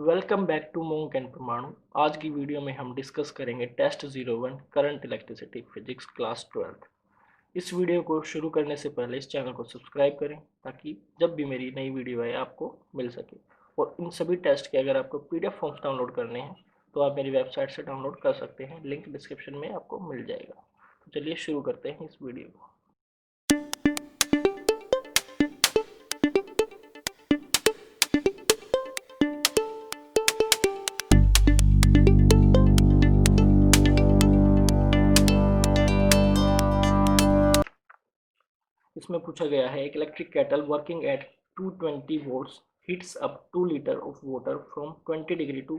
Welcome back to monk and Parmanu. आज की video में हम डिस्कस करेंगे test 01 current electricity physics class 12। इस वीडियो को शुरू करने से पहले इस चैनल को सब्सक्राइब करें ताकि जब भी मेरी नई वीडियो आए आपको मिल सके। और इन सभी टेस्ट के अगर आपको पीडीएफ फॉर्म्स डाउनलोड करने हैं तो आप मेरी वेबसाइट से डाउनलोड कर सकते हैं, लिंक डिस्क्रिप्शन में आपको मिल जाएगा। तो चलिए शुरू करते हैं इस वीडियो को। इसमें पूछा गया है एक electric kettle working at 220 volts heats up 2 litre of water from 20 degree to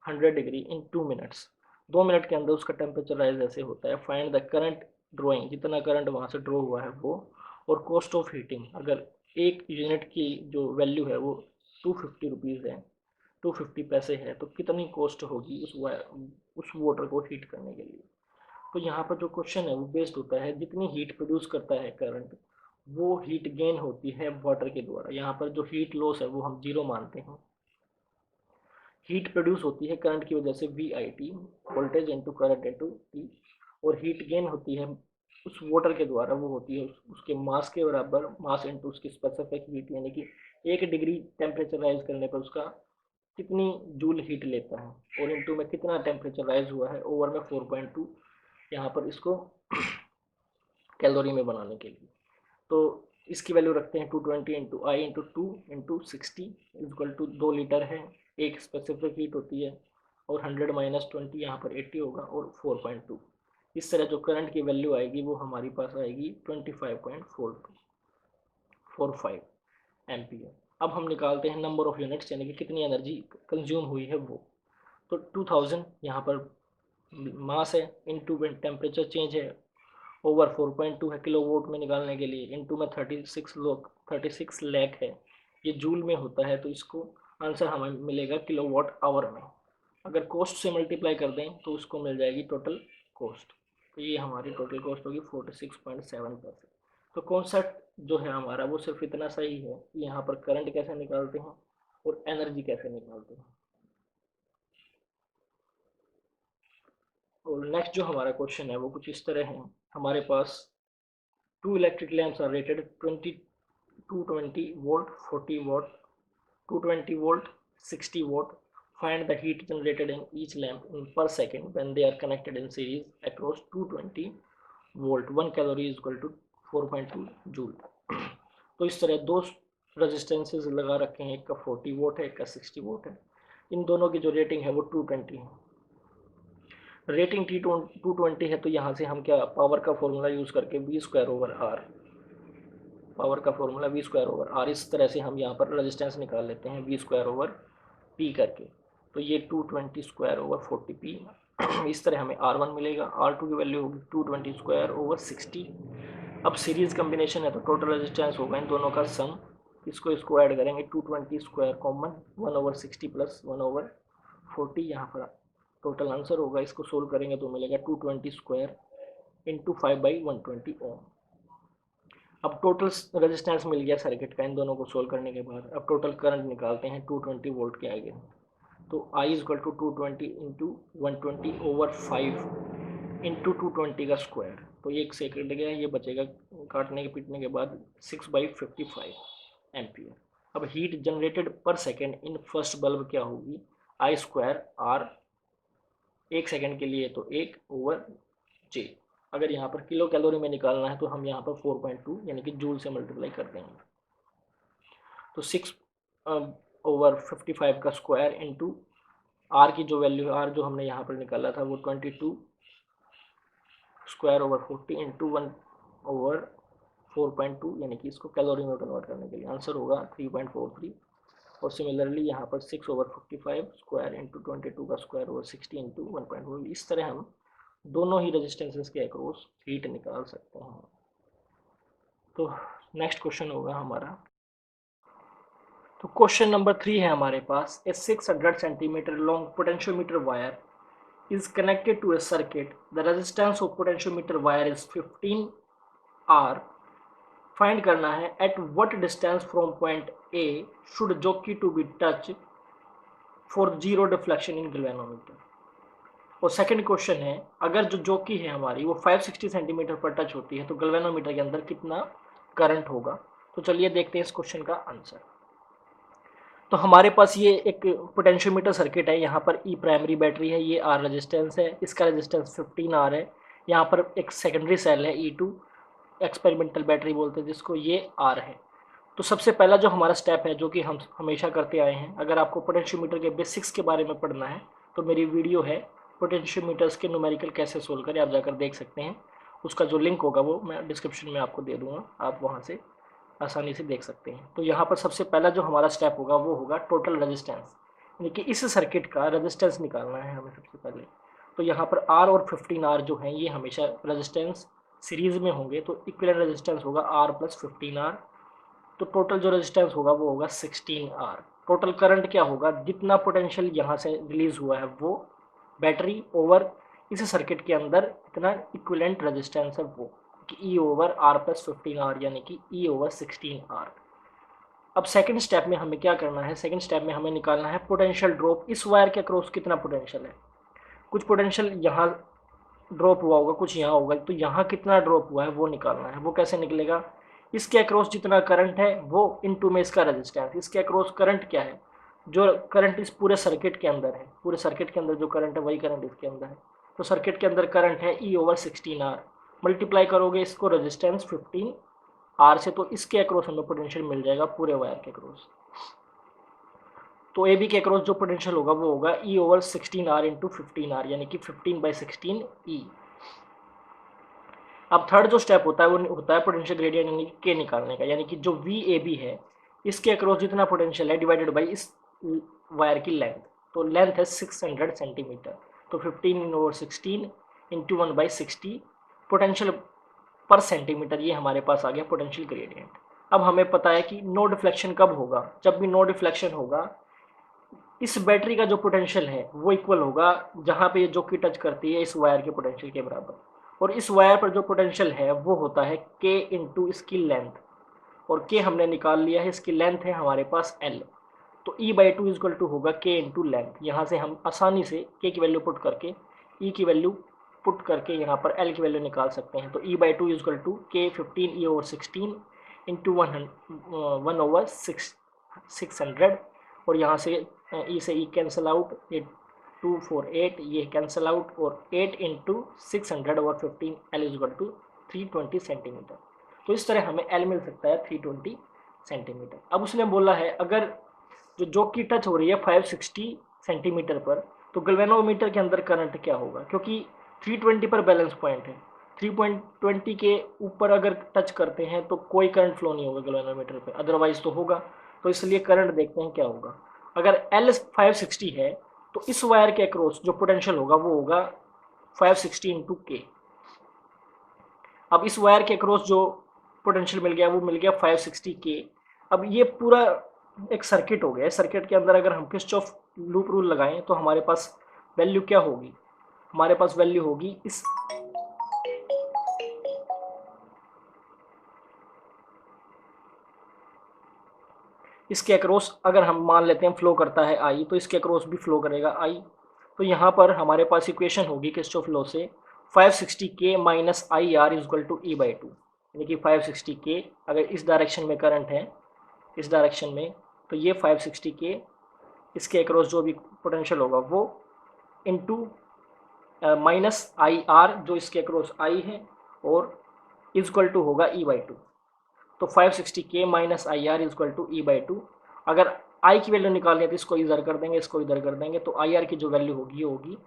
100 degree in 2 minutes. 2 minute के अंदर उसका टेम्परेचर राइज ऐसे होता है। फाइंड द करंट ड्रॉइंग, जितना करंट वहाँ से ड्रॉ हुआ है वो, और कॉस्ट ऑफ हीटिंग। अगर एक यूनिट की जो वैल्यू है वो 250 रुपीज़ है, 250 पैसे है, तो कितनी कॉस्ट होगी उस वाटर को हीट करने के लिए। तो यहाँ पर जो क्वेश्चन है वो बेस्ड होता है जितनी हीट प्रोड्यूस करता है करंट, वो हीट गेन होती है वाटर के द्वारा। यहाँ पर जो हीट लॉस है वो हम जीरो मानते हैं। हीट प्रोड्यूस होती है करंट की वजह से V I T, voltage into current into T. और हीट गेन होती है उस वाटर के द्वारा, वो होती है उसके मास के बराबर, मास इंटू उसकी स्पेसिफिक हीट, यानी कि 1 डिग्री टेम्परेचर राइज करने पर उसका कितनी जूल हीट लेता है, और इंटू में कितना टेम्परेचर राइज हुआ है, ओवर में 4.2। यहाँ पर इसको कैलोरी में बनाने के लिए तो इसकी वैल्यू रखते हैं 220 into I into 2 into 60 equal to 2 litre है। एक स्पेसिफिक हीट होती है, और 100 माइनस 20 यहाँ पर 80 होगा, और 4.2। इस तरह जो करंट की वैल्यू आएगी वो हमारी पास आएगी 25.45 एम्पियर। अब हम निकालते हैं नंबर ऑफ यूनिट्स, यानी कि कितनी एनर्जी कंज्यूम हुई है वो। तो 2000 यहाँ पर मास है, इनटू टेम्परेचर चेंज है, ओवर 4.2 है किलोवाट में निकालने के लिए, इनटू में 36 लाख है, ये जूल में होता है, तो इसको आंसर हमें मिलेगा किलोवाट आवर में। अगर कॉस्ट से मल्टीप्लाई कर दें तो उसको मिल जाएगी टोटल कॉस्ट। तो ये हमारी टोटल कॉस्ट होगी 46.7%। तो कॉन्सेप्ट जो है हमारा वो सिर्फ इतना सही है कि यहाँ पर करंट कैसे निकालते हैं और एनर्जी कैसे निकालते हैं। और नेक्स्ट जो हमारा क्वेश्चन है वो कुछ इस तरह है। हमारे पास two electric lamps are rated 220 volt, 40 watt, 220 volt, 60 watt. Find the heat generated in each lamp in per second when they are connected in series across 220 volt. 1 calorie is equal to 4.2 joule. तो इस तरह दो resistances लगा रखे हैं, एक का 40 vote है, एक का 60 वोट है। इन दोनों की जो रेटिंग है वो 220 है। रेटिंग टी 220 है, तो यहाँ से हम क्या पावर का फॉर्मूला यूज़ करके V square over R, power का formula V square over R, इस तरह से हम यहाँ पर रेजिस्टेंस निकाल लेते हैं वी स्क्वायर ओवर पी करके। तो ये 220 स्क्वायर ओवर 40 पी, इस तरह हमें R1 मिलेगा। R2 की वैल्यू होगी 220 स्क्वायर ओवर 60। अब सीरीज कम्बिनेशन है तो टोटल रेजिस्टेंस होगा इन दोनों का सम, इसको ऐड करेंगे 220 square common 1 over 60 plus 1 over 40, यहाँ पर टोटल आंसर होगा। इसको सोल्व करेंगे तो मिलेगा 220 स्क्वायर इंटू 5/120 ओम। अब टोटल रेजिस्टेंस मिल गया सर्किट का इन दोनों को सोल्व करने के बाद। अब टोटल करंट निकालते हैं 220 वोल्ट के आगे। तो I equal to 220 into 120 over 5 into 220 का स्क्वायर, तो एक सेकंड गया, ये बचेगा काटने के पीटने के बाद 6/55 एम्पियर। अब हीट जनरेटेड पर सेकेंड इन फर्स्ट बल्ब क्या होगी, आई स्क्वायर आर, एक सेकेंड के लिए तो 1 ओवर जे। अगर यहाँ पर किलो कैलोरी में निकालना है तो हम यहाँ पर 4.2 यानी कि जूल से मल्टीप्लाई कर देंगे। तो 6 ओवर 55 का स्क्वायर इंटू आर की जो वैल्यू है, आर जो हमने यहाँ पर निकाला था वो 22 स्क्वायर ओवर 40 इंटू 1 ओवर 4.2, यानी कि इसको कैलोरी में कन्वर्ट करने के लिए आंसर होगा 3.43। और सिमिलरली यहाँ पर 6 ओवर 55 स्क्वायर इंटू 22 का स्क्वायर ओवर 60 इंटू 1.4। इस तरह हम दोनों ही रेजिस्टेंसेस के अक्रॉस हीट निकाल सकते हैं। तो नेक्स्ट क्वेश्चन होगा हमारा, तो क्वेश्चन नंबर 3 है हमारे पास। ए 600 centimetre long potentiometer wire is connected to a circuit. The resistance of potentiometer wire is 15 R. Find करना है at what distance from point A should jockey to be touched for zero deflection in galvanometer. और second question है, अगर जो जोकी है हमारी वो 560 सेंटीमीटर पर टच होती है तो गैल्वेनोमीटर के अंदर कितना करंट होगा। तो चलिए देखते हैं इस क्वेश्चन का आंसर। तो हमारे पास ये एक पोटेंशियोमीटर सर्किट है, यहाँ पर ई प्राइमरी बैटरी है, ये आर रेजिस्टेंस है, इसका रेजिस्टेंस 15 आर है, यहाँ पर एक सेकेंडरी सेल है E2 एक्सपेरिमेंटल बैटरी बोलते हैं जिसको, ये आर है। तो सबसे पहला जो हमारा स्टेप है जो कि हम हमेशा करते आए हैं, अगर आपको पोटेंशियोमीटर के बेसिक्स के बारे में पढ़ना है तो मेरी वीडियो है पोटेंशियोमीटर्स के न्यूमेरिकल कैसे सोल्व करें, आप जाकर देख सकते हैं। उसका जो लिंक होगा वो मैं डिस्क्रिप्शन में आपको दे दूंगा, आप वहाँ से आसानी से देख सकते हैं। तो यहाँ पर सबसे पहला जो हमारा स्टेप होगा वो होगा टोटल रेजिस्टेंस, यानी कि इस सर्किट का रेजिस्टेंस निकालना है हमें सबसे पहले। तो यहाँ पर आर और 15 आर जो हैं ये हमेशा रेजिस्टेंस सीरीज में होंगे, तो इक्विवेलेंट रेजिस्टेंस होगा आर प्लस 15 आर। तो टोटल जो रेजिस्टेंस होगा वो होगा 16 आर। टोटल करंट क्या होगा, जितना पोटेंशियल यहाँ से रिलीज हुआ है वो बैटरी ओवर इस सर्किट के अंदर इतना इक्विवेलेंट रेजिस्टेंस है वो, कि E over R plus 15 R, यानी कि ई ओवर 16 आर। अब सेकंड स्टेप में हमें क्या करना है, सेकंड स्टेप में हमें निकालना है पोटेंशियल ड्रॉप, इस वायर के अक्रॉस कितना पोटेंशियल है। कुछ पोटेंशियल यहाँ ड्रॉप हुआ होगा, कुछ यहाँ होगा, तो यहाँ कितना ड्रॉप हुआ है वो निकालना है। वो कैसे निकलेगा, इसके अक्रॉस जितना करंट है वो इनटू में इसका रेजिस्टेंस। इसके अक्रॉस करंट क्या है, जो करंट इस पूरे सर्किट के अंदर है, पूरे सर्किट के अंदर जो करंट है वही करंट इसके अंदर है। तो सर्किट के अंदर करंट है ई ओवर 16 आर, मल्टीप्लाई करोगे इसको रेजिस्टेंस 15 आर से, तो इसके अक्रॉस हमें पोटेंशियल मिल जाएगा पूरे वायर के अक्रॉस। तो ए बी के अक्रॉस जो पोटेंशियल होगा वो होगा E over 16 R into 15 R, यानी कि 15/16 ई। अब थर्ड जो स्टेप होता है वो होता है पोटेंशियल ग्रेडियंट यानी के निकालने का, यानी कि जो वी ए बी है इसके अक्रॉस जितना पोटेंशियल है डिवाइडेड बाई इस वायर की लेंथ। तो लेंथ है 600 सेंटीमीटर, तो 15/16 इंटू 1/60 पोटेंशियल पर सेंटीमीटर, ये हमारे पास आ गया पोटेंशियल ग्रेडियंट। अब हमें पता है कि नो डिफ्लेक्शन कब होगा, जब भी नो डिफ्लेक्शन होगा इस बैटरी का जो पोटेंशियल है वो इक्वल होगा जहाँ पे जो की टच करती है इस वायर के पोटेंशियल के बराबर। और इस वायर पर जो पोटेंशियल है वो होता है के इंटू इसकी लेंथ, और के हमने निकाल लिया है, इसकी लेंथ है हमारे पास एल। तो E/2 इक्वल टू होगा के इंटू लेंथ। यहाँ से हम आसानी से के की वैल्यू पुट करके ई की वैल्यू पुट करके यहाँ पर एल की वैल्यू निकाल सकते हैं। तो E/2 इक्वल टू के 15E/16 इंटू 1/600, और यहाँ से ई से ई कैंसिल आउट, 2 4 8 ये कैंसिल आउट, और 8 into 600 over 15 L is equal to 320 centimetre. तो इस तरह हमें एल मिल सकता है 320 सेंटीमीटर। अब उसने बोला है अगर जो की टच हो रही है 560 सेंटीमीटर पर, तो गैल्वेनोमीटर के अंदर करंट क्या होगा, क्योंकि 320 पर बैलेंस पॉइंट है, 3.20 के ऊपर अगर टच करते हैं तो कोई करंट फ्लो नहीं होगा गैल्वेनोमीटर पे, अदरवाइज तो होगा। तो इसलिए करंट देखते हैं क्या होगा। अगर एल 560 है तो इस वायर के अक्रॉस जो पोटेंशियल होगा वो होगा 560 इंटू के। अब इस वायर के अक्रॉस जो पोटेंशियल मिल गया वो मिल गया 560 के। अब ये पूरा एक सर्किट हो गया, सर्किट के अंदर अगर हम किरचॉफ लूप रूल लगाएं तो हमारे पास वैल्यू क्या होगी, हमारे पास वैल्यू होगी इसके अक्रॉस अगर हम मान लेते हैं फ्लो करता है आई, तो इसके अक्रॉस भी फ्लो करेगा आई। तो यहाँ पर हमारे पास इक्वेशन होगी किरचॉफ लॉ से 560 के minus I R is equal to E/2, यानी कि 560 के अगर इस डायरेक्शन में करंट है, इस डायरेक्शन में, तो ये 560 के इसके अक्रॉस जो भी पोटेंशियल होगा वो इंटू माइनस आई आर जो इसके अक्रॉस आई है, और इज इक्वल टू होगा E/2। तो 560 के minus I R is equal to E/2। अगर आई की वैल्यू निकालनी है तो इसको इधर कर देंगे, इसको इधर कर देंगे, तो आई आर की जो वैल्यू होगी ये होगी,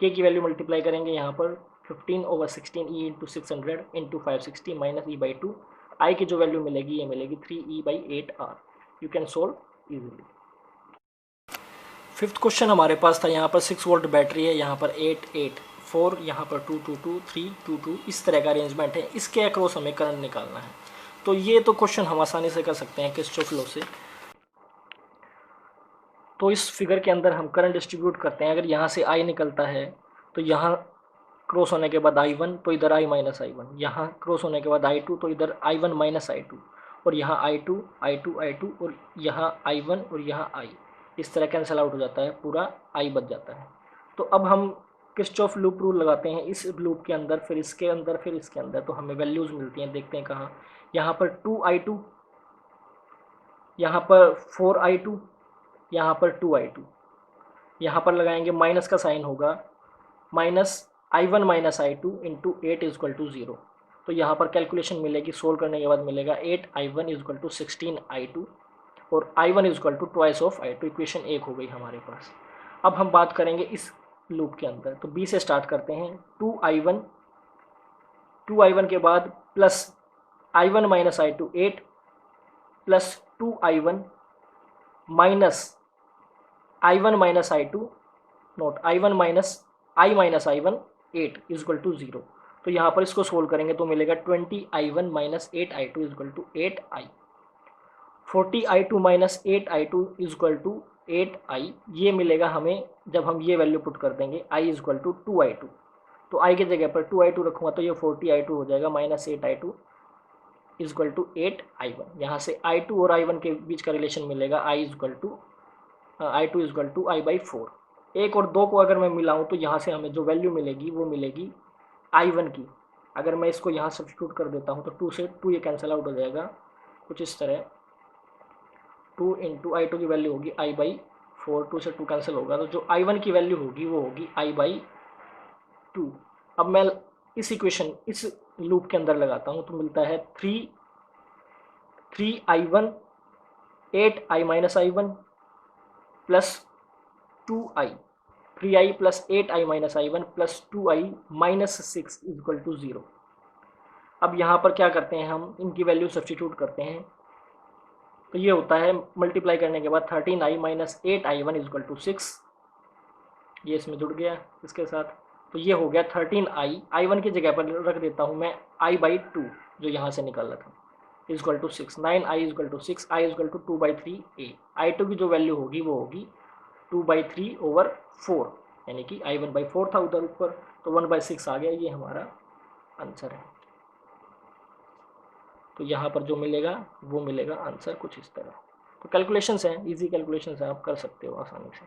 के की वैल्यू मल्टीप्लाई करेंगे यहाँ पर 15/16 E into 600 into 560 minus E/2। आई की जो वैल्यू मिलेगी ये मिलेगी 3E/8R। You can solve easily. Fifth question हमारे पास था, यहाँ पर 6 वोल्ट बैटरी है, यहाँ पर 8 8 4, यहाँ पर 2 2 2 3 2 2, इस तरह का अरेंजमेंट है, इसके अक्रॉस हमें करंट निकालना है। तो ये तो क्वेश्चन हम आसानी से कर सकते हैं किरचॉफ लॉ से। तो इस फिगर के अंदर हम करंट डिस्ट्रीब्यूट करते हैं, अगर यहाँ से आई निकलता है तो यहाँ क्रॉस होने के बाद I1, तो इधर I माइनस I1, यहाँ क्रॉस होने के बाद I2, तो इधर I1 माइनस I2, और यहाँ I2 I2 I2, और यहाँ I1 और यहाँ I। इस तरह कैंसिल आउट हो जाता है, पूरा आई बच जाता है। तो अब हम किरचॉफ लूप रूल लगाते हैं इस लूप के अंदर, फिर इसके अंदर, फिर इसके अंदर, तो हमें वैल्यूज़ मिलती हैं। देखते हैं कहाँ, यहाँ पर 2i2, यहाँ पर 4i2, यहाँ पर 2i2, यहाँ पर लगाएंगे माइनस का साइन होगा, minus i1 minus i2 into 8 equal to 0। तो यहाँ पर कैलकुलेशन मिलेगी, सोल्व करने के बाद मिलेगा 8i1 इजक्वल टू 16i2 और i1 equal to twice of i2। Equation 1 हो गई हमारे पास। अब हम बात करेंगे इस लूप के अंदर, तो b से स्टार्ट करते हैं। 2i1 के बाद plus i1 minus i2 8 plus 2i1 minus i1 minus i2 note i1 minus i1 8 equal to 0। तो यहाँ पर इसको सोल्व करेंगे तो मिलेगा 20i1 minus 8i2 equal to 8i। 40i2 minus 8i2 equal to 8i, ये मिलेगा हमें जब हम ये वैल्यू पुट कर देंगे i इजक्वल टू 2i2। तो i की जगह पर 2i2 रखूँगा तो ये 40i2 हो जाएगा minus 8i2 equal to 8i1। यहाँ से i2 और i1 के बीच का रिलेशन मिलेगा i2 equal to i by 4। 1 और 2 को अगर मैं मिलाऊँ तो यहाँ से हमें जो वैल्यू मिलेगी वो मिलेगी i1 की। अगर मैं इसको यहाँ सब्स्टिट्यूट कर देता हूँ तो 2 से 2 ये कैंसिल आउट हो जाएगा कुछ इस तरह। 2 इंटू i2 की वैल्यू होगी i बाई 4, 2 से 2 कैंसिल होगा, तो जो i1 की वैल्यू होगी वो होगी i बाई 2। अब मैं इस इक्वेशन इस लूप के अंदर लगाता हूँ तो मिलता है 3i1 8i minus i1 plus 2i, 3i plus 8i minus i1 plus 2i minus 6 equal to 0। अब यहाँ पर क्या करते हैं, हम इनकी वैल्यू सब्स्टिट्यूट करते हैं तो ये होता है मल्टीप्लाई करने के बाद 13i minus 8i1 equal to 6, ये इसमें जुड़ गया इसके साथ। तो ये हो गया 13i, i1 की जगह पर रख देता हूँ मैं i बाई 2 जो यहाँ से निकाला था equal to 6, 9i equal to 6, i equal to 2 by 3a। i2 की जो वैल्यू होगी वो होगी 2 बाई 3 ओवर 4, यानी कि i1 बाई 4 था उधर ऊपर, तो 1 बाई 6 आ गया, ये हमारा आंसर है। तो यहाँ पर जो मिलेगा वो मिलेगा आंसर कुछ इस तरह। तो कैलकुलेशंस हैं, इजी कैलकुलेशंस हैं, आप कर सकते हो आसानी से।